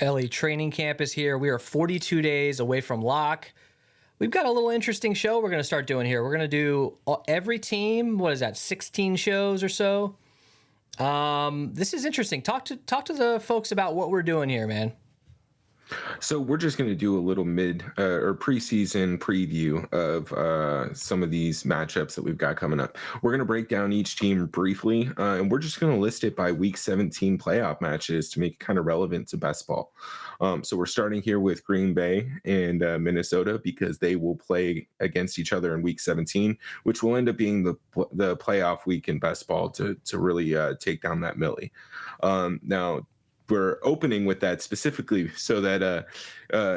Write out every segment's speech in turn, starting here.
LA training camp is here. We are 42 days away from lock. We've got a little interesting show we're going to start doing here. We're going to do every team. What is that? 16 shows or so. This is interesting. Talk to the folks about what we're doing here, man. So we're just going to do a little mid or preseason preview of some of these matchups that we've got coming up. We're going to break down each team briefly, and we're just going to list it by Week 17 playoff matches to make it kind of relevant to best ball. So we're starting here with Green Bay and Minnesota because they will play against each other in Week 17, which will end up being the playoff week in best ball to really take down that Millie. Now, we're opening with that specifically so that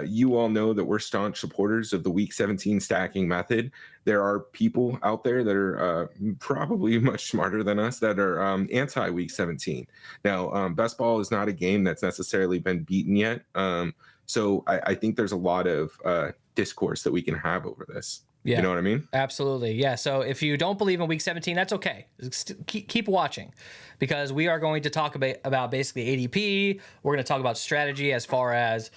you all know that we're staunch supporters of the Week 17 stacking method. There are people out there that are probably much smarter than us that are anti-Week 17. Now, best ball is not a game that's necessarily been beaten yet. So I think there's a lot of discourse that we can have over this. Yeah, you know what I mean? Absolutely. Yeah. So if you don't believe in Week 17, that's okay. Keep watching, because we are going to talk about basically ADP. We're going to talk about strategy as far as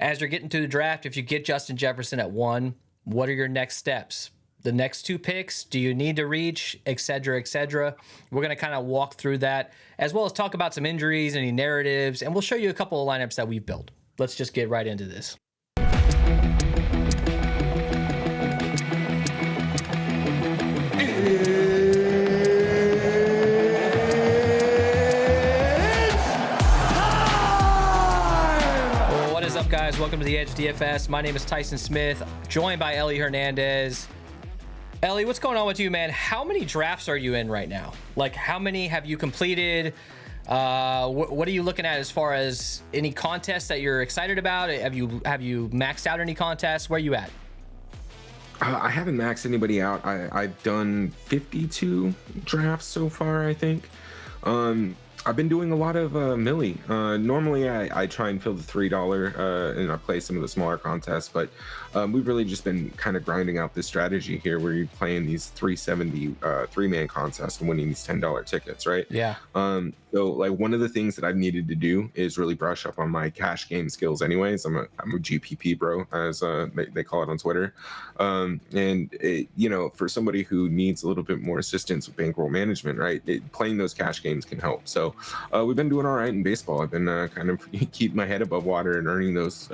you're getting through the draft. If you get Justin Jefferson at 1, what are your next steps? The next 2 picks, do you need to reach, et cetera, et cetera? We're going to kind of walk through that, as well as talk about some injuries, any narratives, and we'll show you a couple of lineups that we've built. Let's just get right into this. Guys, welcome to the Edge DFS. My name is Tyson Smith, joined by Ellie Hernandez. Ellie, what's going on with you, man? How many drafts are you in right now? Like, how many have you completed? What are you looking at as far as any contests that you're excited about? Have you maxed out any contests? Where are you at? I haven't maxed anybody out. I've done 52 drafts so far, I think. I've been doing a lot of Millie. Normally, I try and fill the $3 and I play some of the smaller contests, but we've really just been kind of grinding out this strategy here where you're playing these 370 3-man contests and winning these $10 tickets, right? Yeah. So like one of the things that I've needed to do is really brush up on my cash game skills anyways. I'm a GPP bro, as they call it on Twitter. And it, for somebody who needs a little bit more assistance with bankroll management, right? Playing those cash games can help. So we've been doing all right in baseball. I've been kind of keeping my head above water and earning those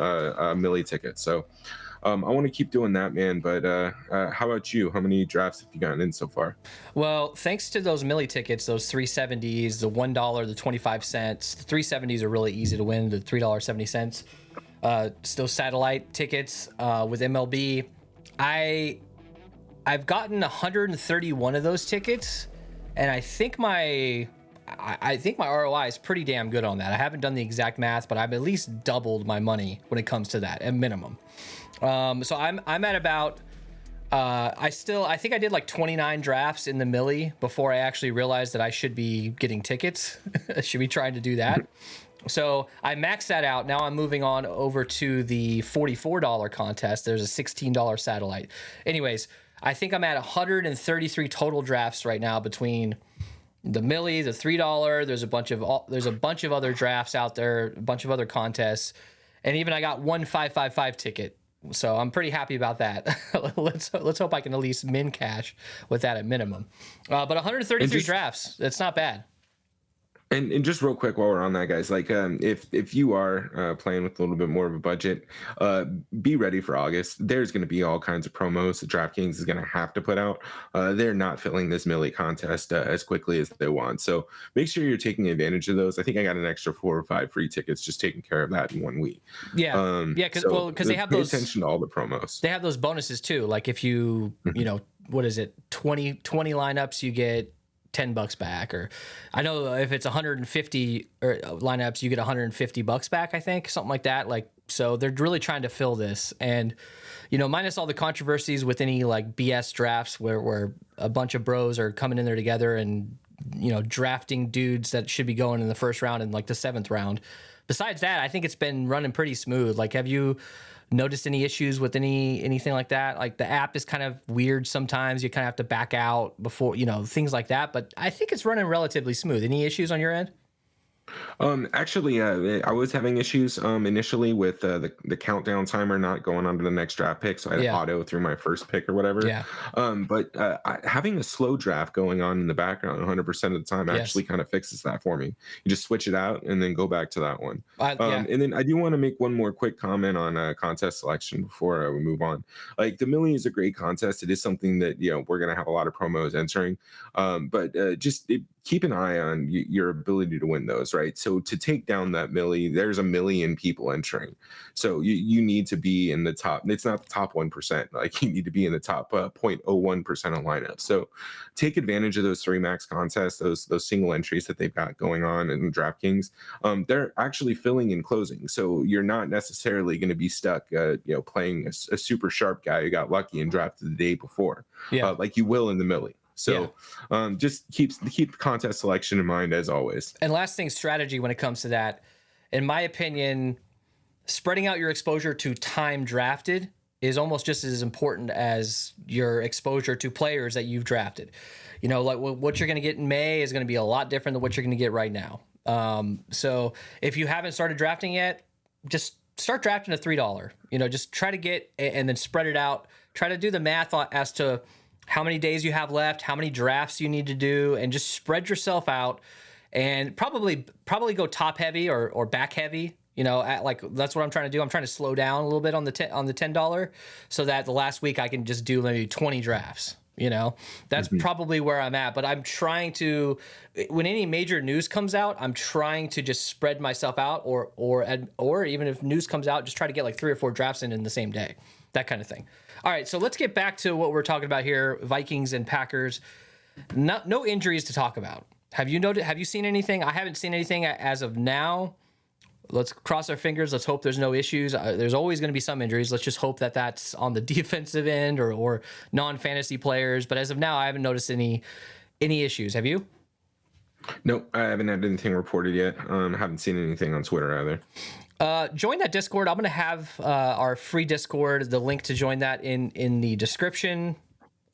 Millie tickets. So I want to keep doing that, man. But how about you? How many drafts have you gotten in so far? Well, thanks to those Millie tickets, those 370s, the $1, the 25 cents, the 370s are really easy to win, the $3.70. Those satellite tickets with MLB. I've gotten 131 of those tickets, and I think my ROI is pretty damn good on that. I haven't done the exact math, but I've at least doubled my money when it comes to that at minimum. So I'm at about I think I did like 29 drafts in the Millie before I actually realized that I should be getting tickets. I should be trying to do that. So I maxed that out. Now I'm moving on over to the $44 contest. There's a $16 satellite. Anyways, I think I'm at 133 total drafts right now between the Millie, the $3. There's a bunch of other drafts out there, a bunch of other contests, and even I got one 555 ticket. So I'm pretty happy about that. Let's hope I can at least min cash with that at minimum. But 133 drafts, that's not bad. And just real quick while we're on that, guys, like if you are playing with a little bit more of a budget, be ready for August. There's going to be all kinds of promos that Draftkings is going to have to put out. They're not filling this Millie contest as quickly as they want. So make sure you're taking advantage of those. I think I got an extra 4 or 5 free tickets just taking care of that in 1 week. Yeah. Because they have those. Pay attention to all the promos. They have those bonuses too. Like if you, what is it? 20 lineups, you get $10 back, or I know if it's 150 or lineups, you get $150 back, I think, something like that. Like, so they're really trying to fill this, and minus all the controversies with any like BS drafts where a bunch of bros are coming in there together and drafting dudes that should be going in the first round and like the 7th round. Besides that, I think it's been running pretty smooth. Like, have you noticed any issues with anything like that? Like the app is kind of weird sometimes. You kind of have to back out before, things like that. But I think it's running relatively smooth. Any issues on your end? Actually, I was having issues initially with the countdown timer not going on to the next draft pick, so I had Yeah. auto through my first pick or whatever. Yeah. But having a slow draft going on in the background 100% of the time actually Yes. kind of fixes that for me. You just switch it out and then go back to that one. Yeah. And then I do want to make one more quick comment on contest selection before we move on. Like the Millie is a great contest. It is something that we're gonna have a lot of promos entering, but keep an eye on your ability to win those, right? So to take down that millie, there's a million people entering. So you need to be in the top. It's not the top 1%. Like you need to be in the top 0.01% of lineup. So take advantage of those three max contests, those single entries that they've got going on in DraftKings. They're actually filling and closing. So you're not necessarily going to be stuck, playing a super sharp guy who got lucky and drafted the day before, Yeah. like you will in the millie. Yeah. So just keep contest selection in mind as always. And last thing, strategy when it comes to that, in my opinion, spreading out your exposure to time drafted is almost just as important as your exposure to players that you've drafted. Like what you're going to get in May is going to be a lot different than what you're going to get right now. So if you haven't started drafting yet, just start drafting a $3. Just try to get and then spread it out. Try to do the math as to how many days you have left, how many drafts you need to do, and just spread yourself out and probably go top heavy or back heavy. That's what I'm trying to do. I'm trying to slow down a little bit on the $10 so that the last week I can just do maybe 20 drafts. That's probably where I'm at, but I'm trying to, when any major news comes out, I'm trying to just spread myself out or even if news comes out, just try to get like 3 or 4 drafts in the same day, that kind of thing. All right, so let's get back to what we're talking about here, Vikings and Packers. No injuries to talk about. Have you seen anything? I haven't seen anything as of now. Let's cross our fingers. Let's hope there's no issues. There's always going to be some injuries. Let's just hope that that's on the defensive end or non-fantasy players. But as of now, I haven't noticed any issues. Have you? No, I haven't had anything reported yet. Haven't seen anything on Twitter either. Join that Discord. I'm going to have our free Discord, the link to join that in the description.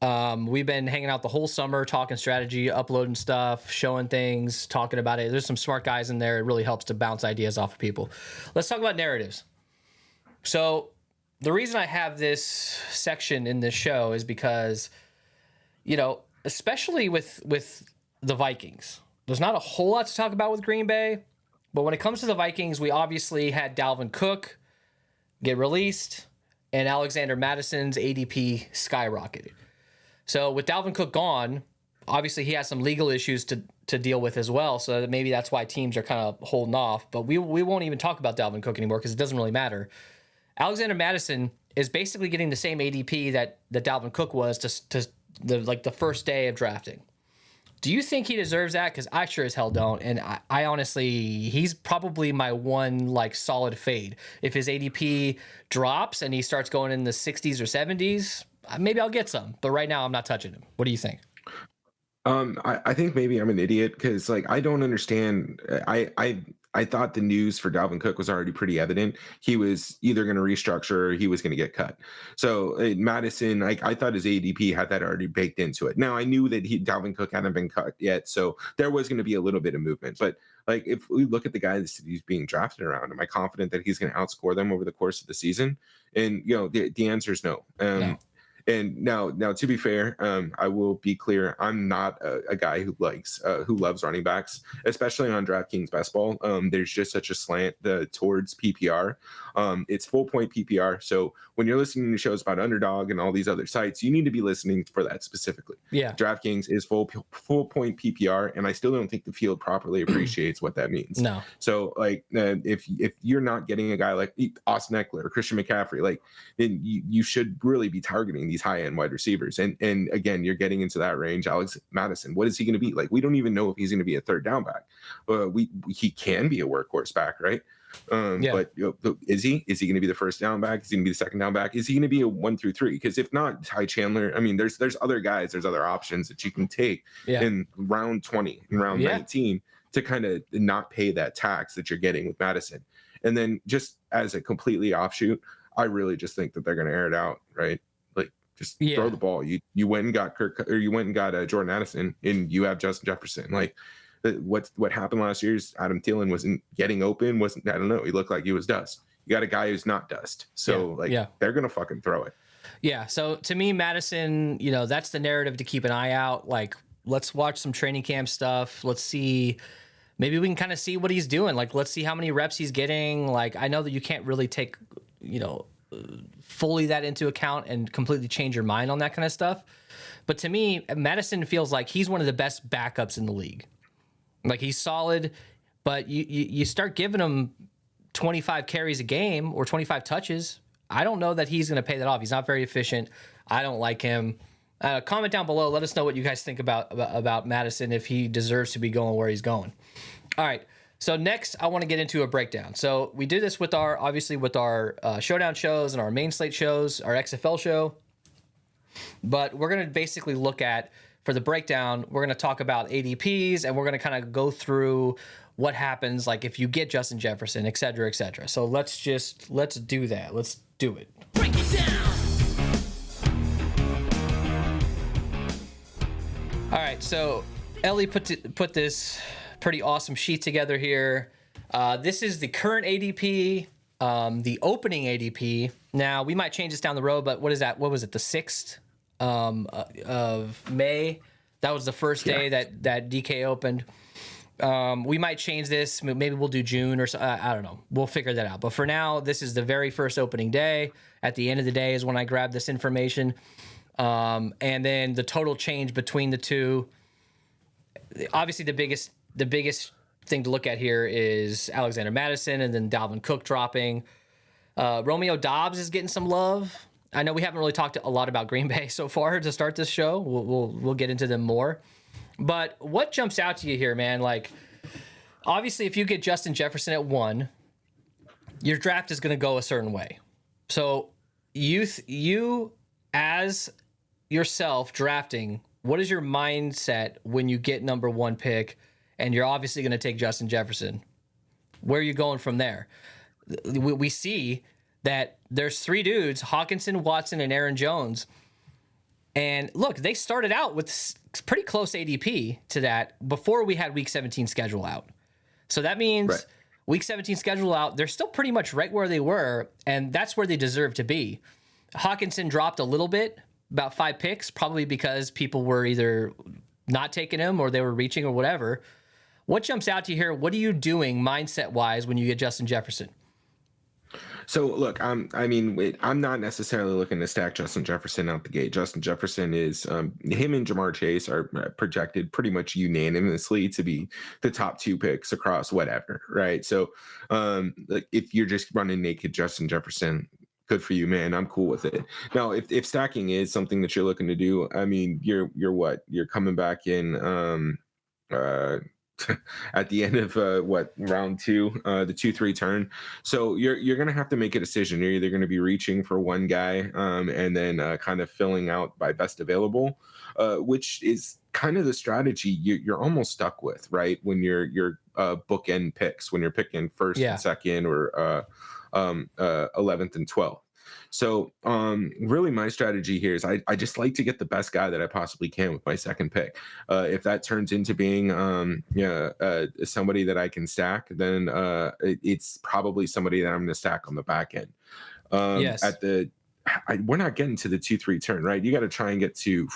We've been hanging out the whole summer, talking strategy, uploading stuff, showing things, talking about it. There's some smart guys in there. It really helps to bounce ideas off of people. Let's talk about narratives. So the reason I have this section in this show is because, especially with the Vikings, there's not a whole lot to talk about with Green Bay. But when it comes to the Vikings, we obviously had Dalvin Cook get released and Alexander Madison's ADP skyrocketed. So with Dalvin Cook gone, obviously he has some legal issues to deal with as well. So maybe that's why teams are kind of holding off. But we won't even talk about Dalvin Cook anymore because it doesn't really matter. Alexander Madison is basically getting the same ADP that Dalvin Cook was to the first day of drafting. Do you think he deserves that? Because I sure as hell don't. And I honestly, he's probably my one solid fade. If his ADP drops and he starts going in the 60s or 70s, maybe I'll get some. But right now, I'm not touching him. What do you think? I think maybe I'm an idiot because I don't understand. I thought the news for Dalvin Cook was already pretty evident. He was either going to restructure or he was going to get cut. So Madison, I thought his ADP had that already baked into it. Now I knew that Dalvin Cook hadn't been cut yet, so there was going to be a little bit of movement. But if we look at the guys that he's being drafted around, am I confident that he's going to outscore them over the course of the season? And the answer is no. No. And now, to be fair, I will be clear. I'm not a guy who loves running backs, especially on DraftKings bestball. There's just such a slant towards PPR. It's full point PPR. So when you're listening to shows about Underdog and all these other sites, you need to be listening for that specifically. Yeah. DraftKings is full point PPR, and I still don't think the field properly appreciates what that means. No. So if you're not getting a guy like Austin Eckler or Christian McCaffrey, then you should really be targeting these high-end wide receivers. And again, you're getting into that range. Alex Madison, what is he going to be? We don't even know if he's going to be a third down back. He can be a workhorse back, right? But is he going to be the first down back? Is he going to be the second down back? Is he going to be a 1 through 3? Because if not, Ty Chandler, there's other guys, there's other options that you can take in round 20, in round 19 to kind of not pay that tax that you're getting with Madison. And then just as a completely offshoot, I really just think that they're going to air it out, right? Just throw the ball. You went and got Kirk, or you went and got Jordan Addison, and you have Justin Jefferson. what happened last year is Adam Thielen wasn't getting open. I don't know. He looked like he was dust. You got a guy who's not dust. So they're gonna fucking throw it. Yeah. So to me, Madison, that's the narrative to keep an eye out. Like, let's watch some training camp stuff. Let's see. Maybe we can kind of see what he's doing. Like, let's see how many reps he's getting. Like, I know that you can't really take, fully that into account and completely change your mind on that kind of stuff. But to me, Madison feels like he's one of the best backups in the league. Like, he's solid, but you start giving him 25 carries a game or 25 touches. I don't know that he's going to pay that off. He's not very efficient. I don't like him. Comment down below. Let us know what you guys think about Madison, if he deserves to be going where he's going. All right. So next, I want to get into a breakdown. So we did this with our showdown shows and our main slate shows, our XFL show. But we're going to basically look at, for the breakdown, we're going to talk about ADPs, and we're going to kind of go through what happens, like if you get Justin Jefferson, et cetera, et cetera. So let's do that. Let's do it. Break it down. All right. So Ellie put this pretty awesome sheet together here. This is the current ADP, the opening ADP. Now, we might change this down the road, but what is that? What was it? The 6th of May. That was the first day that DK opened. We might change this. Maybe we'll do June or so. I don't know. We'll figure that out. But for now, this is the very first opening day. At the end of the day is when I grab this information. And then the total change between the two. Obviously, the biggest thing to look at here is Alexander Mattison and then Dalvin Cook dropping. Romeo Doubs is getting some love. I know we haven't really talked a lot about Green Bay so far to start this show. We'll get into them more. But what jumps out to you here, man? Like, obviously, if you get Justin Jefferson at 1, your draft is going to go a certain way. So you as yourself drafting, what is your mindset when you get number 1 pick and you're obviously going to take Justin Jefferson? Where are you going from there? We see that there's 3 dudes, Hawkinson, Watson, and Aaron Jones. And look, they started out with pretty close ADP to that before we had Week 17 schedule out. So that means Week 17 schedule out, they're still pretty much right where they were, and that's where they deserve to be. Hawkinson dropped a little bit, about 5 picks, probably because people were either not taking him or they were reaching or whatever. What jumps out to you here? What are you doing mindset-wise when you get Justin Jefferson? So look, I'm not necessarily looking to stack Justin Jefferson out the gate. Justin Jefferson is him and Jamar Chase are projected pretty much unanimously to be the top 2 picks across whatever, right? So like if you're just running naked Justin Jefferson, good for you, man. I'm cool with it. Now, if stacking is something that you're looking to do, I mean, you're coming back in at the end of round 2, the 2-3 turn. So you're gonna have to make a decision. You're either gonna be reaching for one guy and then kind of filling out by best available, which is kind of the strategy you're almost stuck with, right? When you're bookend picks, when you're picking first and second or 11th and 12th. So really my strategy here is I just like to get the best guy that I possibly can with my second pick. If that turns into being somebody that I can stack, then it's probably somebody that I'm going to stack on the back end. Yes. We're not getting to the 2-3 turn, right? You got to try and get to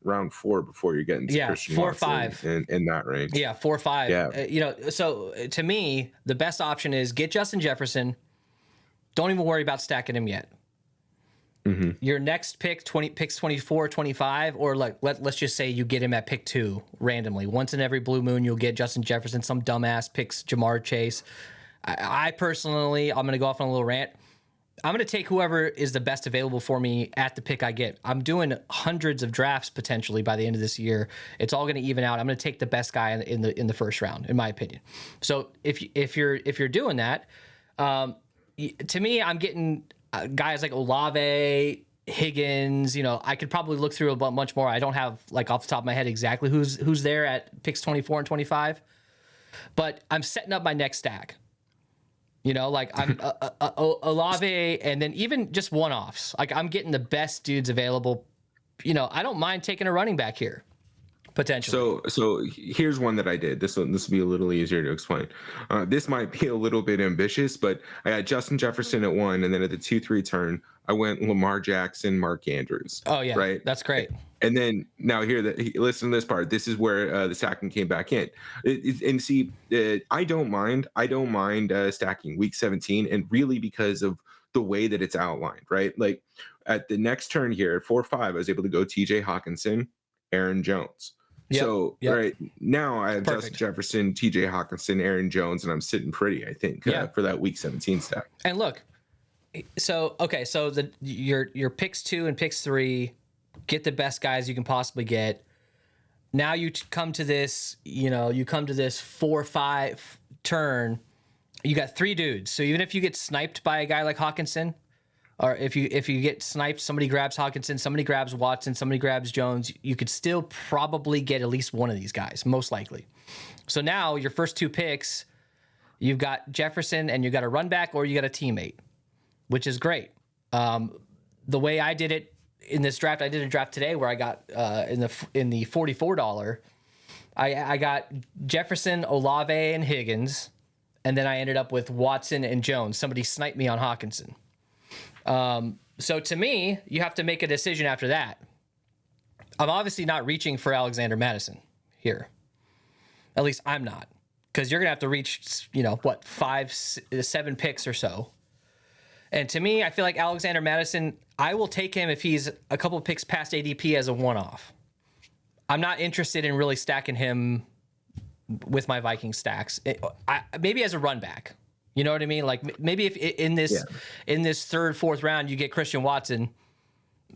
round 4 before you're getting to Christian 4-5 in that range. 4-5. Yeah. So to me, the best option is get Justin Jefferson. Don't even worry about stacking him yet. Mm-hmm. Your next pick, picks 24, 25, or like let's just say you get him at pick 2 randomly. Once in every blue moon, you'll get Justin Jefferson. Some dumbass picks Jamar Chase. I personally, I'm going to go off on a little rant. I'm going to take whoever is the best available for me at the pick I get. I'm doing hundreds of drafts potentially by the end of this year. It's all going to even out. I'm going to take the best guy in the first round, in my opinion. So if you're doing that, to me, I'm getting guys like Olave, Higgins. I could probably look through a bunch more. I don't have like off the top of my head exactly who's there at picks 24 and 25, but I'm setting up my next stack. Like I'm Olave, and then even just one-offs. Like I'm getting the best dudes available. I don't mind taking a running back here. potentially. So here's one that I did. This will be a little easier to explain. This might be a little bit ambitious, but I had Justin Jefferson at 1, and then at the 2-3 turn, I went Lamar Jackson, Mark Andrews. Oh yeah, Right. that's great. And then now listen to this part. This is where the stacking came back in. And see, I don't mind. Stacking week 17, and really because of the way that it's outlined, right? Like at the next turn here at 4-5, I was able to go T.J. Hawkinson, Aaron Jones. Yep, So yep. right now I have Perfect. Justin Jefferson, T.J. Hawkinson, Aaron Jones, and I'm sitting pretty, I think, for that week 17 stack. And look, so your picks 2 and picks 3, get the best guys you can possibly get. Now you come to this, you come to this 4-5 turn. You got 3 dudes. So even if you get sniped by a guy like Hawkinson, or if you get sniped, somebody grabs Hawkinson, somebody grabs Watson, somebody grabs Jones, you could still probably get at least one of these guys, most likely. So now your first 2 picks, you've got Jefferson and you got a run back or you got a teammate, which is great. The way I did it in this draft, I did a draft today where I got in the $44, I got Jefferson, Olave, and Higgins, and then I ended up with Watson and Jones. Somebody sniped me on Hawkinson. So to me, you have to make a decision after that. I'm obviously not reaching for Alexander Madison here. At least I'm not, because you're gonna have to reach 5-7 picks or so. And to me, I feel like Alexander Madison, I will take him if he's a couple of picks past ADP as a one-off. I'm not interested in really stacking him with my Viking stacks. Maybe as a run back. You know what I mean? Like maybe if in this 3rd, 4th round you get Christian Watson,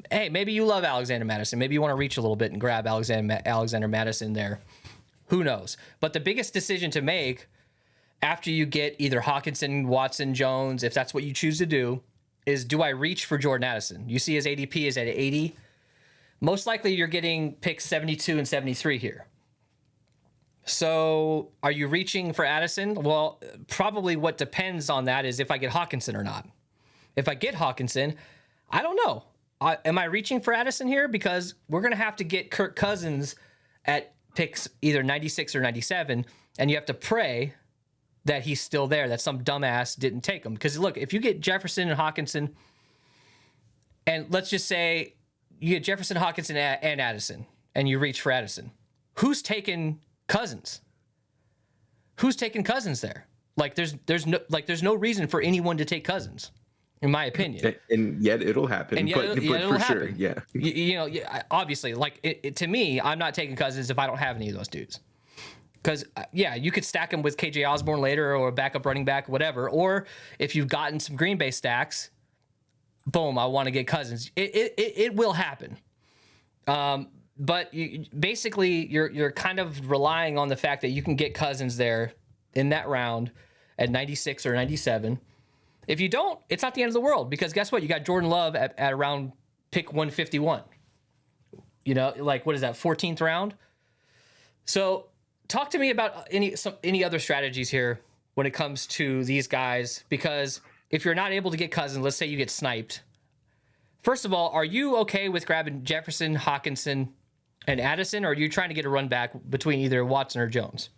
hey, maybe you love Alexander Madison. Maybe you want to reach a little bit and grab Alexander Madison there. Who knows? But the biggest decision to make after you get either Hawkinson, Watson, Jones, if that's what you choose to do, is do I reach for Jordan Addison? You see his ADP is at 80. Most likely you're getting picks 72 and 73 here. So are you reaching for Addison? Well, probably what depends on that is if I get Hawkinson or not. If I get Hawkinson, I don't know. Am I reaching for Addison here? Because we're going to have to get Kirk Cousins at picks either 96 or 97, and you have to pray that he's still there, that some dumbass didn't take him. Because look, if you get Jefferson and Hawkinson, and let's just say you get Jefferson, Hawkinson, and Addison, and you reach for Addison, who's taking Cousins? Who's taking Cousins there? Like there's no reason for anyone to take Cousins, in my opinion. And yet it'll happen. But for sure, yeah. Obviously, like to me, I'm not taking Cousins if I don't have any of those dudes. Because, you could stack him with KJ Osborne later or a backup running back, whatever. Or if you've gotten some Green Bay stacks, boom, I want to get Cousins. It will happen. But you're kind of relying on the fact that you can get Cousins there in that round at 96 or 97. If you don't, it's not the end of the world, because guess what? You got Jordan Love at around pick 151. What is that, 14th round? So talk to me about any other strategies here when it comes to these guys, because if you're not able to get Cousins, let's say you get sniped. First of all, are you okay with grabbing Jefferson, Hawkinson, and Addison, or are you trying to get a run back between either Watson or Jones?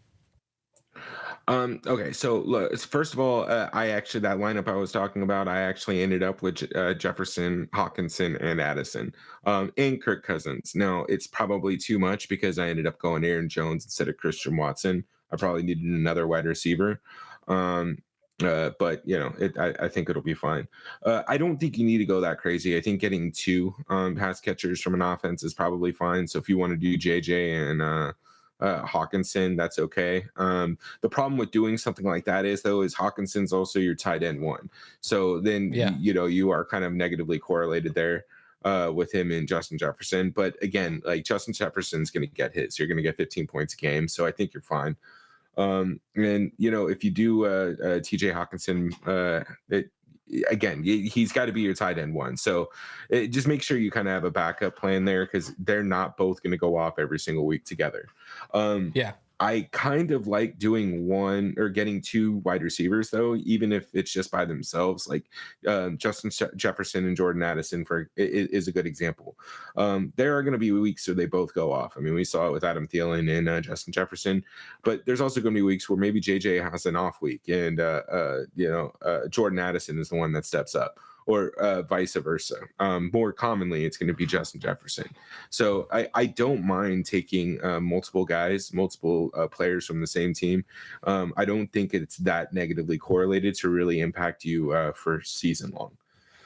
Okay, so look, first of all, that lineup I was talking about, I actually ended up with Jefferson, Hawkinson, and Addison, and Kirk Cousins. Now, it's probably too much because I ended up going Aaron Jones instead of Christian Watson. I probably needed another wide receiver. But I think it'll be fine. I don't think you need to go that crazy. I think getting 2 pass catchers from an offense is probably fine. So if you want to do JJ and Hawkinson, that's okay. The problem with doing something like that is Hawkinson's also your tight end 1. So then you are kind of negatively correlated there with him and Justin Jefferson. But again, like Justin Jefferson's going to get his. You're going to get 15 points a game. So I think you're fine. And if you do TJ Hawkinson, he's got to be your tight end 1. So just make sure you kind of have a backup plan there, because they're not both going to go off every single week together. I kind of like doing one or getting two wide receivers though, even if it's just by themselves. Like Justin Jefferson and Jordan Addison is a good example. There are going to be weeks where they both go off. I mean, we saw it with Adam Thielen and Justin Jefferson, but there's also going to be weeks where maybe JJ has an off week and Jordan Addison is the one that steps up. Or vice versa. More commonly, it's going to be Justin Jefferson. So I don't mind taking multiple guys, multiple players from the same team. I don't think it's that negatively correlated to really impact you for season long.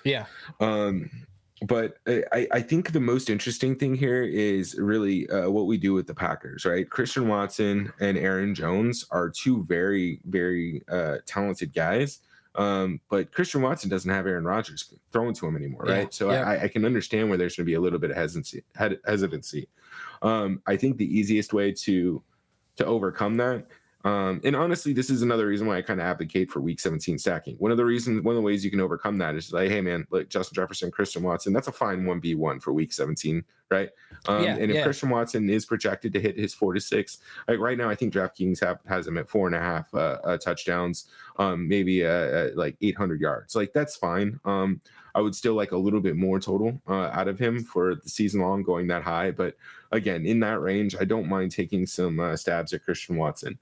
Yeah. But I think the most interesting thing here is really what we do with the Packers, right? Christian Watson and Aaron Jones are two very, very talented guys. But Christian Watson doesn't have Aaron Rodgers throwing to him anymore, right? So I can understand where there's going to be a little bit of hesitancy. I think the easiest way to overcome that, and honestly, this is another reason why I kind of advocate for Week 17 stacking. One of the ways you can overcome that is like, hey man, like Justin Jefferson, Christian Watson, that's a fine 1v1 for Week 17, right? And if Christian Watson is projected to hit his 4 to 6, like right now, I think DraftKings has him at 4.5 touchdowns, maybe like 800 yards. Like that's fine. I would still like a little bit more total out of him for the season long going that high. But again, in that range, I don't mind taking some stabs at Christian Watson.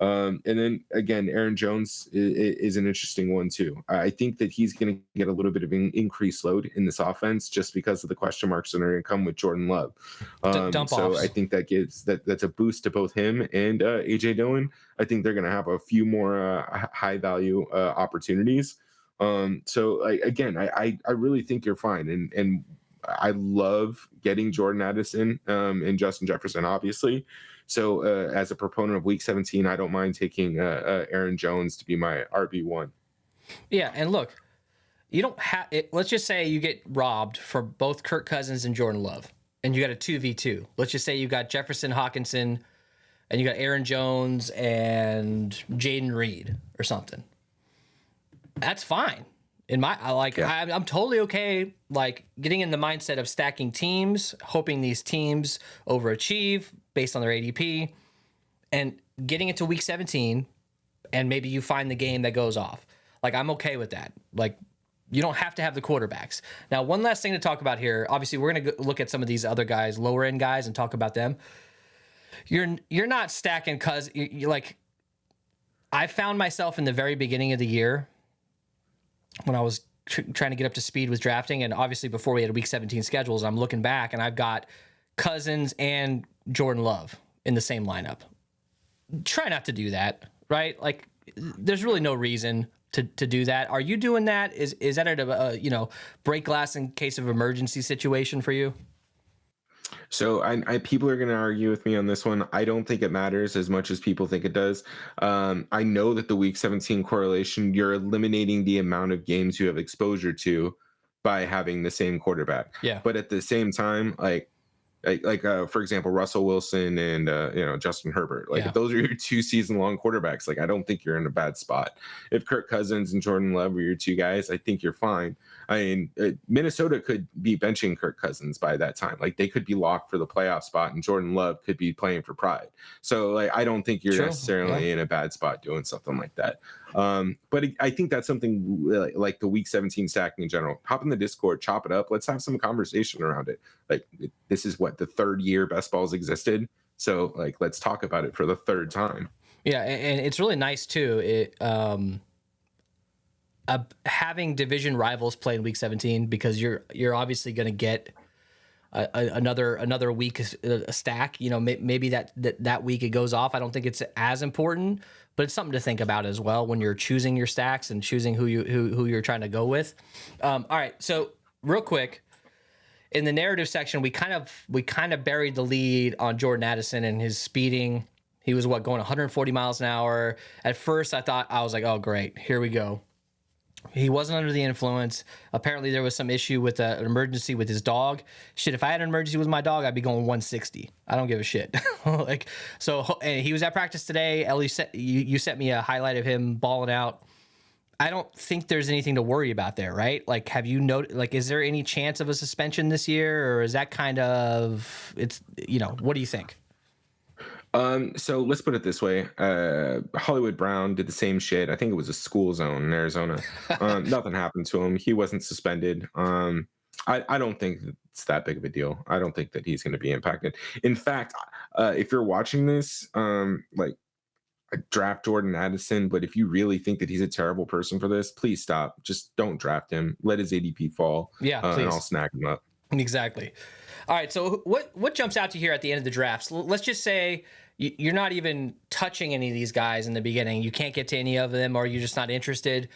And then again, Aaron Jones is an interesting one too. I think that he's going to get a little bit of an increased load in this offense just because of the question marks that are going to come with Jordan Love. So I think that's a boost to both him and AJ Dillon. I think they're going to have a few more high value opportunities. I really think you're fine, and I love getting Jordan Addison and Justin Jefferson, obviously. So as a proponent of Week 17, I don't mind taking Aaron Jones to be my RB1. Yeah, and look, you don't have it. Let's just say you get robbed for both Kirk Cousins and Jordan Love, and you got a 2v2. Let's just say you got Jefferson, Hawkinson, and you got Aaron Jones and Jaden Reed or something. That's fine. I'm totally okay, like getting in the mindset of stacking teams, hoping these teams overachieve based on their ADP, and getting into Week 17, and maybe you find the game that goes off. Like I'm okay with that. Like you don't have to have the quarterbacks. Now, one last thing to talk about here. Obviously, we're gonna look at some of these other guys, lower end guys, and talk about them. You're not stacking because you like. I found myself in the very beginning of the year when I was trying to get up to speed with drafting, and obviously before we had Week 17 schedules, I'm looking back and I've got Cousins and Jordan Love in the same lineup. Try not to do that, right? Like, there's really no reason to do that. Are you doing that? Is that a break glass in case of emergency situation for you? So I people are going to argue with me on this one. I don't think it matters as much as people think it does. I know that the Week 17 correlation, you're eliminating the amount of games you have exposure to by having the same quarterback. Yeah. But at the same time, for example, Russell Wilson and Justin Herbert. If those are your two season-long quarterbacks, I don't think you're in a bad spot. If Kirk Cousins and Jordan Love are your two guys, I think you're fine. I mean, Minnesota could be benching Kirk Cousins by that time. They could be locked for the playoff spot, and Jordan Love could be playing for pride. So, I don't think you're necessarily in a bad spot doing something like that. But I think that's something like the Week 17 stacking in general. Hop in the Discord, chop it up. Let's have some conversation around it. This is what the third year best balls existed. So let's talk about it for the third time. Yeah. And it's really nice too. Having division rivals play in Week 17, because you're obviously going to get another week a stack. Maybe that week it goes off. I don't think it's as important, but it's something to think about as well when you're choosing your stacks and choosing who you're trying to go with. All right, so real quick, in the narrative section, we kind of buried the lead on Jordan Addison and his speeding. He was going 140 miles an hour. At first, I was like, oh great, here we go. He wasn't under the influence. Apparently, there was some issue with an emergency with his dog. Shit, if I had an emergency with my dog, I'd be going 160. I don't give a shit. And he was at practice today. Ellie, you sent me a highlight of him balling out. I don't think there's anything to worry about there, right? Have you noted? Is there any chance of a suspension this year, or is that kind of what do you think? So let's put it this way. Hollywood Brown did the same shit. I think it was a school zone in Arizona. Nothing happened to him. He wasn't suspended. I don't think it's that big of a deal. I don't think that he's going to be impacted. In fact, if you're watching this, like draft Jordan Addison, but if you really think that he's a terrible person for this, please stop. Just don't draft him. Let his ADP fall, Yeah, and I'll please. snag him up. Exactly. All right. So what jumps out to you here at the end of the drafts? Let's just say you're not even touching any of these guys in the beginning. You can't get to any of them, or you're just not interested,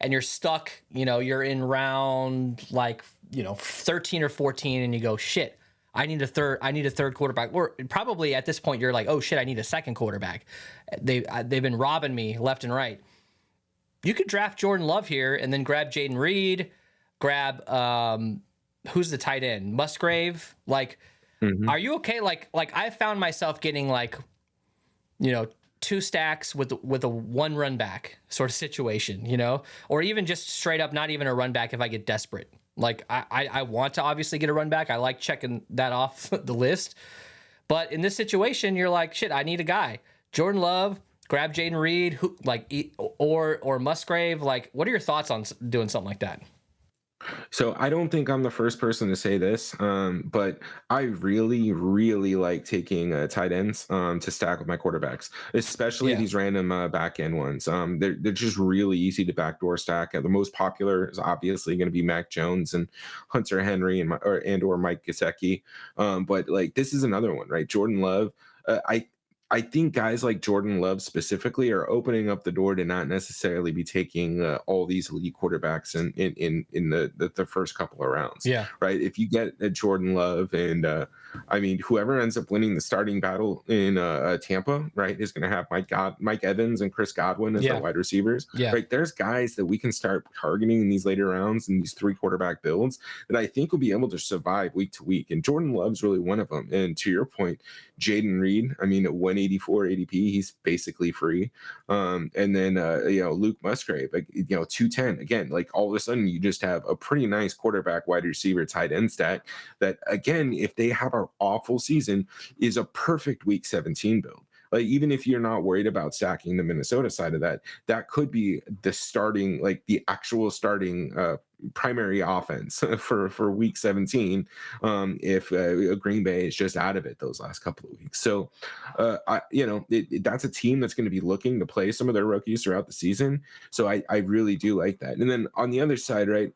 and you're stuck. You're in round 13 or 14, and you go, shit. I need a third quarterback. Or probably at this point you're like, oh shit, I need a second quarterback. They've been robbing me left and right. You could draft Jordan Love here and then grab Jaden Reed, grab who's the tight end? Musgrave. Like, Mhm. are you okay? Like I found myself getting two stacks with a one run back sort of situation, or even just straight up not even a run back if I get desperate. Like I want to obviously get a run back. I like checking that off the list. But in this situation, you're like, shit, I need a guy. Jordan Love, grab Jaden Reed, or Musgrave. Like, what are your thoughts on doing something like that? So I don't think I'm the first person to say this, but I really, really like taking tight ends to stack with my quarterbacks, especially Yeah. these random back end ones. They're just really easy to backdoor stack. The most popular is obviously going to be Mac Jones and Hunter Henry and or Mike Gesicki. But like this is another one, right? Jordan Love. I think guys like Jordan Love specifically are opening up the door to not necessarily be taking all these elite quarterbacks in the first couple of rounds, Yeah. right? If you get a Jordan Love and I mean whoever ends up winning the starting battle in Tampa, right, is going to have Mike Evans and Chris Godwin as their Yeah. wide receivers, Yeah. right? There's guys that we can start targeting in these later rounds in these three quarterback builds that I think will be able to survive week to week, and Jordan Love's really one of them. And to your point, Jaden Reed, I mean, at 184 ADP, he's basically free. And then Luke Musgrave, like 210. Again, like all of a sudden you just have a pretty nice quarterback, wide receiver, tight end stack that again, if they have an awful season, is a perfect week 17 build. Like even if you're not worried about stacking the Minnesota side of that, that could be the starting, like the actual starting primary offense for week 17 if Green Bay is just out of it those last couple of weeks. So that's a team that's going to be looking to play some of their rookies throughout the season. So I really do like that. And then on the other side, right,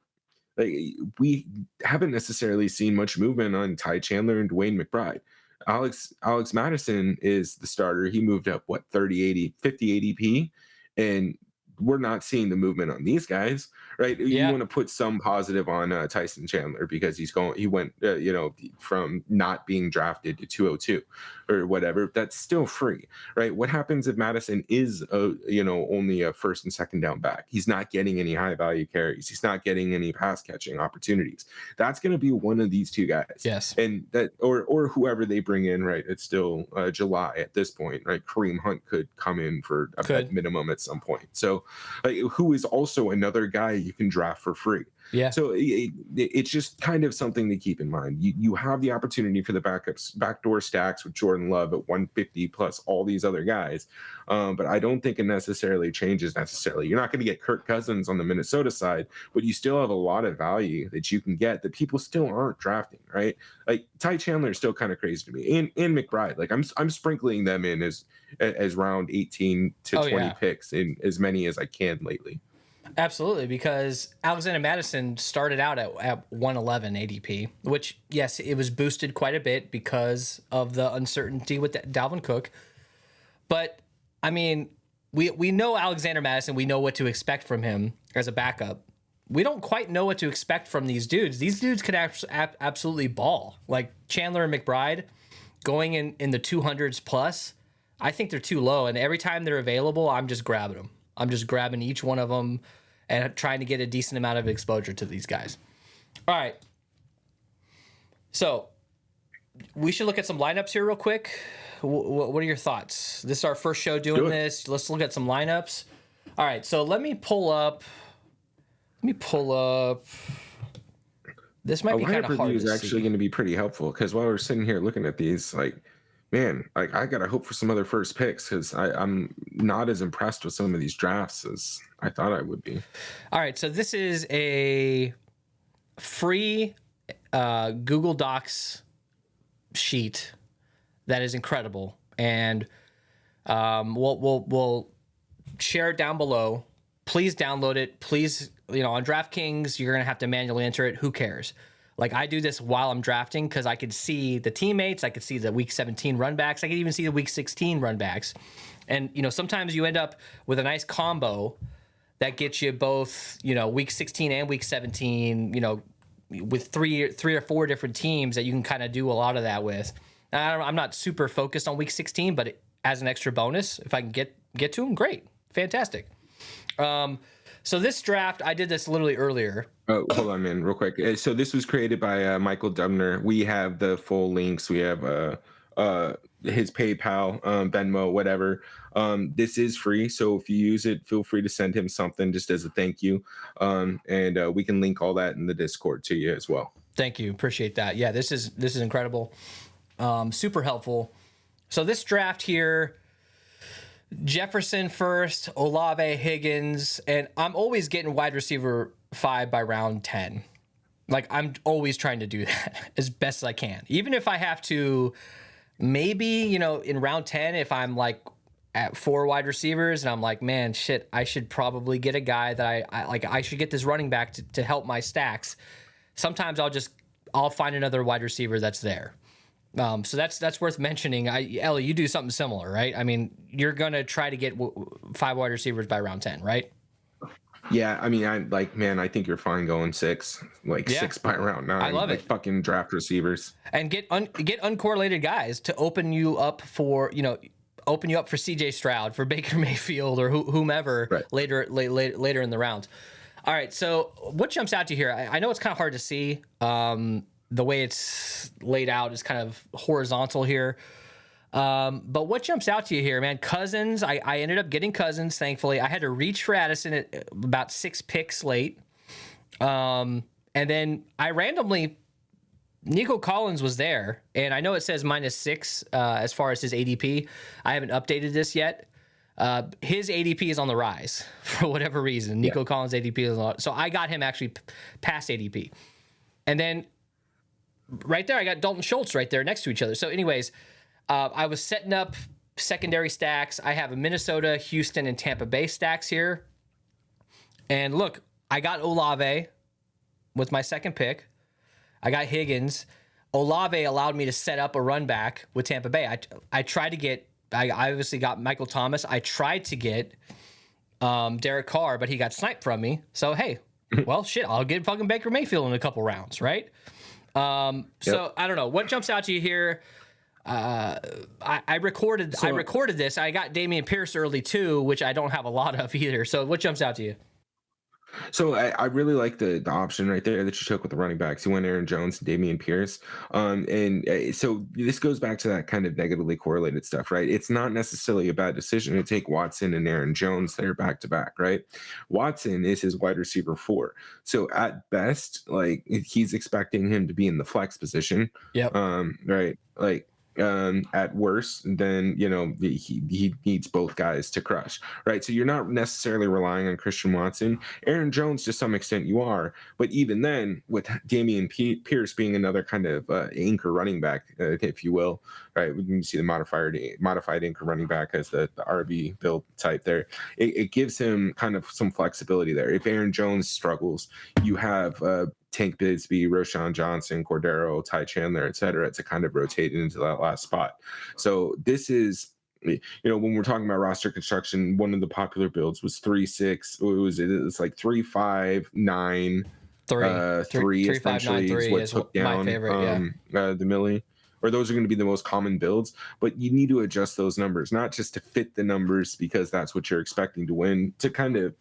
like we haven't necessarily seen much movement on Ty Chandler and Dwayne McBride. Alex Madison is the starter. He moved up 30, 80, 50 ADP, and we're not seeing the movement on these guys, right? You Yeah. want to put some positive on Tyson Chandler because he went from not being drafted to 202 or whatever. That's still free, right? What happens if Madison is only a first and second down back? He's not getting any high value carries. He's not getting any pass catching opportunities. That's going to be one of these two guys. Yes. And that or whoever they bring in, right? It's still July at this point, right? Kareem Hunt could come in for at minimum at some point. So who is also another guy you can draft for free. Yeah. So it's just kind of something to keep in mind. You have the opportunity for the backdoor stacks with Jordan Love at 150 plus all these other guys. But I don't think it necessarily changes necessarily. You're not going to get Kirk Cousins on the Minnesota side, but you still have a lot of value that you can get that people still aren't drafting, right? Like Ty Chandler is still kind of crazy to me. And McBride, like I'm sprinkling them in as round 18 to 20 picks in as many as I can lately. Absolutely, because Alexander Madison started out at 111 ADP, which, yes, it was boosted quite a bit because of the uncertainty with Dalvin Cook. But, I mean, we know Alexander Madison. We know what to expect from him as a backup. We don't quite know what to expect from these dudes. These dudes could absolutely ball. Like Chandler and McBride going in the 200s plus, I think they're too low. And every time they're available, I'm just grabbing them. I'm just grabbing each one of them and trying to get a decent amount of exposure to these guys. All right. So we should look at some lineups here real quick. What are your thoughts? This is our first show doing this. Let's look at some lineups. All right. So let me pull up. This might be kind of hard. Is actually going to be pretty helpful because while we're sitting here looking at these, like man, like I gotta hope for some other first picks because I'm not as impressed with some of these drafts as I thought I would be. All right, so this is a free Google Docs sheet that is incredible, and we'll share it down below. Please download it. Please, on DraftKings, you're gonna have to manually enter it. Who cares? Like, I do this while I'm drafting because I could see the teammates, I could see the week 17 run backs, I could even see the week 16 run backs. And sometimes you end up with a nice combo that gets you both, week 16 and week 17, with three or four different teams that you can kind of do a lot of that with. I'm not super focused on week 16, but as an extra bonus, if I can get to them, great, fantastic. So this draft, I did this literally earlier. Oh, hold on, man, real quick. So this was created by Michael Dubner. We have the full links. We have his PayPal, Venmo, whatever. This is free, so if you use it, feel free to send him something just as a thank you, and we can link all that in the Discord to you as well. Thank you, appreciate that. Yeah, this is incredible, super helpful. So this draft here, Jefferson first, Olave, Higgins, and I'm always getting wide receiver 5 by round 10. Like, I'm always trying to do that as best as I can. Even if I have to, maybe, in round 10, if I'm like at 4 wide receivers and I'm like, man, shit, I should probably get a guy that I should get this running back to help my stacks. Sometimes I'll find another wide receiver that's there. So that's worth mentioning. Ellie, you do something similar, right? I mean, you're gonna try to get 5 wide receivers by round 10, right? Yeah, I mean, I think you're fine going 6, like 6 by round 9. I love like it. Fucking draft receivers And get uncorrelated guys to open you up for CJ Stroud, for Baker Mayfield, or whomever right. later in the round. All right, so what jumps out to you here? I know it's kind of hard to see. The way it's laid out is kind of horizontal here. But what jumps out to you here, man? Cousins. I ended up getting Cousins, thankfully. I had to reach for Addison at about 6 picks late. And then I randomly, Nico Collins was there, and I know it says -6 as far as his ADP. I haven't updated this yet. His ADP is on the rise for whatever reason. Nico Collins' ADP is on, so I got him actually past ADP. And then right there, I got Dalton Schultz right there next to each other. So anyways, I was setting up secondary stacks. I have a Minnesota, Houston, and Tampa Bay stacks here. And look, I got Olave with my second pick. I got Higgins. Olave allowed me to set up a run back with Tampa Bay. I tried to get, I obviously got Michael Thomas. I tried to get Derek Carr, but he got sniped from me. So, hey, well, shit, I'll get fucking Baker Mayfield in a couple rounds, right? So I don't know what jumps out to you here. I recorded this. I got Dameon Pierce early too, which I don't have a lot of either. So what jumps out to you? So I really like the option right there that you took with the running backs. You went Aaron Jones and Dameon Pierce. So this goes back to that kind of negatively correlated stuff, right? It's not necessarily a bad decision to take Watson and Aaron Jones there back to back, right? Watson is his wide receiver 4. So at best, like, he's expecting him to be in the flex position. Yep. Right. Like, at worst, then he needs both guys to crush, right? So you're not necessarily relying on Christian Watson. Aaron Jones, to some extent, you are, but even then, with Dameon Pierce being another kind of anchor running back, if you will, right? We can see the modified anchor running back as the RB build type there. It gives him kind of some flexibility there. If Aaron Jones struggles, you have Tank Bigsby, Roshan Johnson, Cordero, Ty Chandler, et cetera, to kind of rotate into that last spot. So this is, when we're talking about roster construction, one of the popular builds was 3-6. It's like 3-5-9. 3 essentially is what took down my favorite, the Millie. Or those are going to be the most common builds, but you need to adjust those numbers, not just to fit the numbers because that's what you're expecting to win, to kind of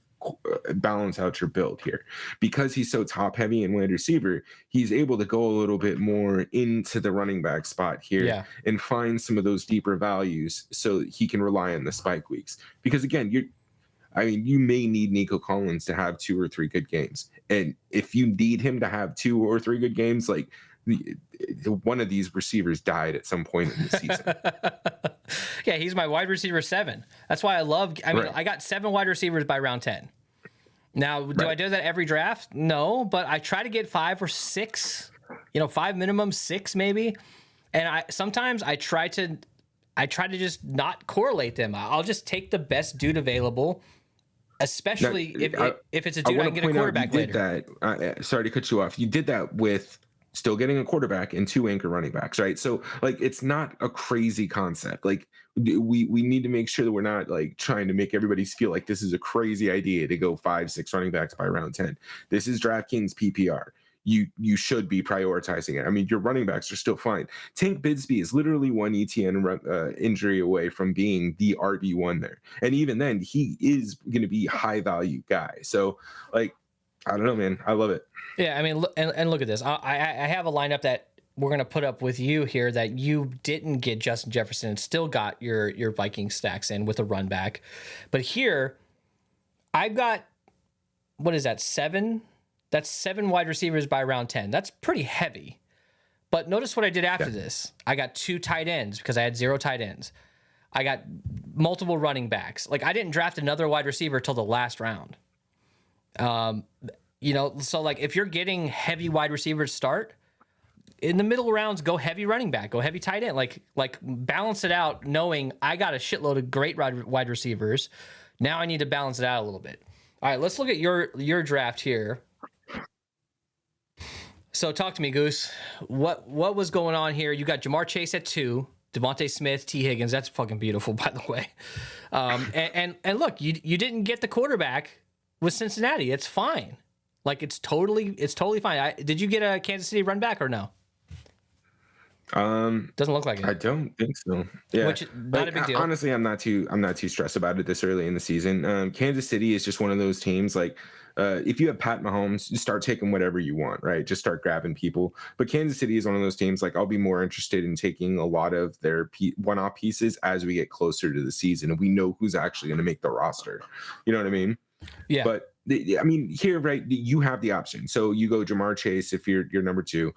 balance out your build here. Because he's so top heavy in wide receiver, he's able to go a little bit more into the running back spot here and find some of those deeper values so he can rely on the spike weeks. Because again, you may need Nico Collins to have 2 or 3 good games. And if you need him to have 2 or 3 good games, like, one of these receivers died at some point in the season. Yeah, he's my wide receiver 7. That's why Right. I got 7 wide receivers by round 10. Now, do I Right. do that every draft? No, but I try to get 5 or 6, 5 minimum, 6 maybe. And sometimes I try to just not correlate them. I'll just take the best dude available, especially if it's a dude I can get a quarterback later. Sorry to cut you off. You did that with still getting a quarterback and 2 anchor running backs, right? So like it's not a crazy concept. Like we need to make sure that we're not like trying to make everybody feel like this is a crazy idea to go 5-6 running backs by round 10. This is DraftKings PPR. You should be prioritizing it. I mean, your running backs are still fine. Tank Bigsby is literally one ETN injury away from being the RB1 there. And even then, he is going to be high value guy. So like, I don't know, man. I love it. Yeah, I mean, and look at this. I have a lineup that we're going to put up with you here that you didn't get Justin Jefferson and still got your Viking stacks in with a run back. But here, I've got, what is that, 7? That's 7 wide receivers by round 10. That's pretty heavy. But notice what I did after this. I got 2 tight ends because I had 0 tight ends. I got multiple running backs. Like, I didn't draft another wide receiver till the last round. So like if you're getting heavy wide receivers start in the middle rounds, go heavy running back, go heavy tight end, like balance it out, knowing I got a shitload of great wide receivers. Now I need to balance it out a little bit. All right, let's look at your draft here. So talk to me, Goose. What was going on here? You got Jamar Chase at 2, Devontae Smith, T. Higgins. That's fucking beautiful, by the way. And look, you didn't get the quarterback with Cincinnati. It's fine. Like it's totally fine. Did you get a Kansas City run back or no? Doesn't look like it. I don't think so. Yeah, which not a big deal. Honestly, I'm not too stressed about it this early in the season. Kansas City is just one of those teams. Like, if you have Pat Mahomes, you start taking whatever you want, right? Just start grabbing people. But Kansas City is one of those teams. Like, I'll be more interested in taking a lot of their one-off pieces as we get closer to the season, and we know who's actually going to make the roster. You know what I mean? Yeah. But I mean, here, right, you have the option. So you go Jamar Chase if you're number 2.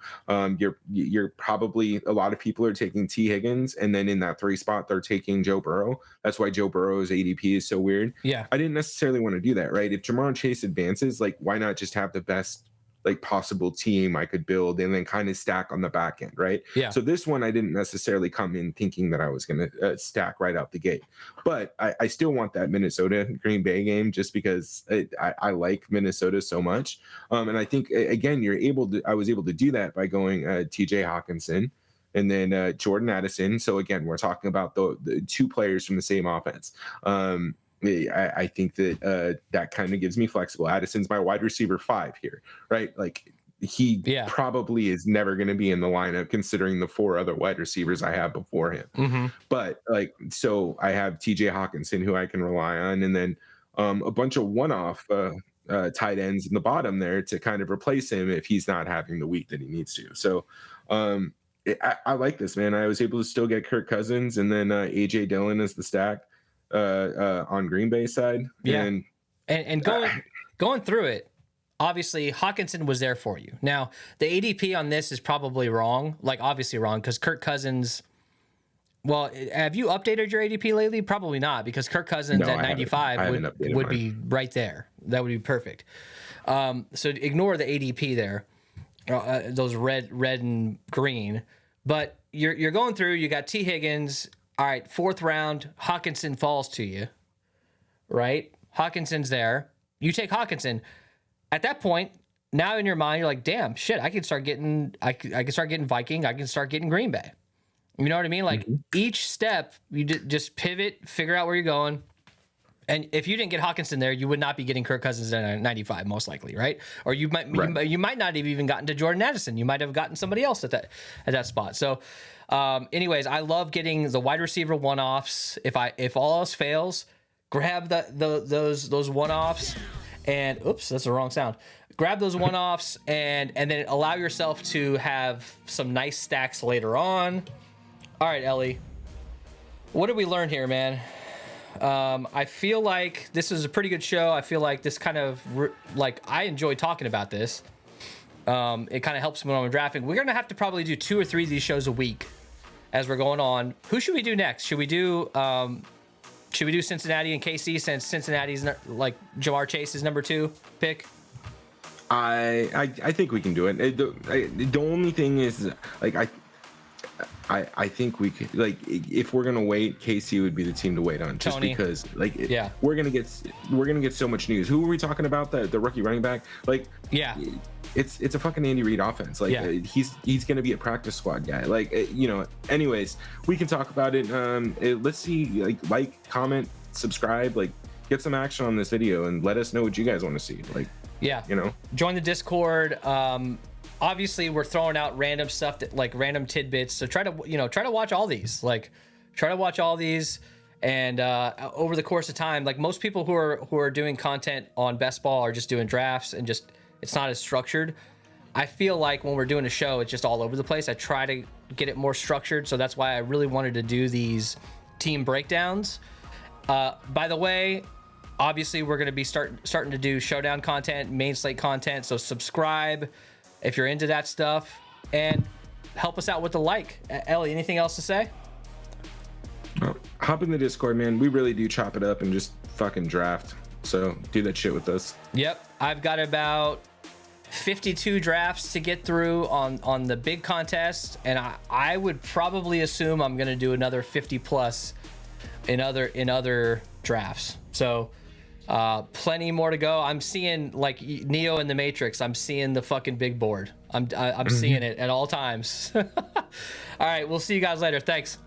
You're probably, a lot of people are taking T. Higgins, and then in that 3 spot, they're taking Joe Burrow. That's why Joe Burrow's ADP is so weird. Yeah. I didn't necessarily want to do that, right? If Jamar Chase advances, like, why not just have the best like possible team I could build and then kind of stack on the back end, right? Yeah. So this one, I didn't necessarily come in thinking that I was going to stack right out the gate, but I still want that Minnesota Green Bay game just because I like Minnesota so much. And I think, again, I was able to do that by going TJ Hawkinson and then Jordan Addison. So again, we're talking about the 2 players from the same offense. I think that that kind of gives me flexible. Addison's my wide receiver 5 here, right? Like he probably is never going to be in the lineup considering the 4 other wide receivers I have before him. Mm-hmm. But like, so I have TJ Hawkinson who I can rely on, and then a bunch of one-off tight ends in the bottom there to kind of replace him if he's not having the week that he needs to. So I like this, man. I was able to still get Kirk Cousins and then AJ Dillon as the stack on Green Bay side. Yeah. And going through it, obviously Hawkinson was there for you. Now the ADP on this is probably wrong, like obviously wrong, because Kirk Cousins, well, have you updated your ADP lately? Probably not, because Kirk Cousins at 95 would be right there. That would be perfect. So ignore the ADP there, those red and green, but you're going through, you got T. Higgins. All right, 4th round, Hawkinson falls to you, right? Hawkinson's there. You take Hawkinson. At that point, now in your mind, you're like, damn, shit, I can start getting Viking. I can start getting Green Bay. You know what I mean? Like each step, you just pivot, figure out where you're going. And if you didn't get Hawkinson there, you would not be getting Kirk Cousins at 95, most likely, right? Or you might not have even gotten to Jordan Addison. You might have gotten somebody else at that spot. So, anyways, I love getting the wide receiver one-offs. If all else fails, grab those one-offs and oops, that's the wrong sound. Grab those one-offs and then allow yourself to have some nice stacks later on. All right, Ellie, what did we learn here, man? I feel like this is a pretty good show. I feel like this kind of like I enjoy talking about this. It kind of helps me when I'm drafting. We're gonna have to probably do 2 or 3 of these shows a week as we're going on. Who should we do next? Should we do Cincinnati and KC, since Cincinnati's like Jamar Chase's number 2 pick? I think we can do it. The only thing is, like, I think we could, like, if we're gonna wait, KC would be the team to wait on, just Tony. because, like, we're gonna get so much news. Who are we talking about? The rookie running back? Like, yeah, it's a fucking Andy Reid offense. Like, he's gonna be a practice squad guy. Like, anyways, we can talk about it. Let's see, like, comment, subscribe, like, get some action on this video, and let us know what you guys want to see. Like, join the Discord. Obviously we're throwing out random stuff, that like random tidbits, so try to watch all these, and over the course of time, like, most people who are doing content on best ball are just doing drafts, and just, it's not as structured. I feel like when we're doing a show, it's just all over the place. I try to get it more structured, so that's why I really wanted to do these team breakdowns. By the way, obviously we're going to be starting to do showdown content, main slate content, so subscribe if you're into that stuff, and help us out with the like. Ellie, anything else to say? Hop in the Discord, man. We really do chop it up and just fucking draft. So do that shit with us. Yep. I've got about 52 drafts to get through on the big contest, and I would probably assume I'm going to do another 50 plus in other drafts. So plenty more to go. I'm seeing, like Neo in the Matrix, I'm seeing the fucking big board. I'm seeing it at all times. All right, we'll see you guys later. Thanks.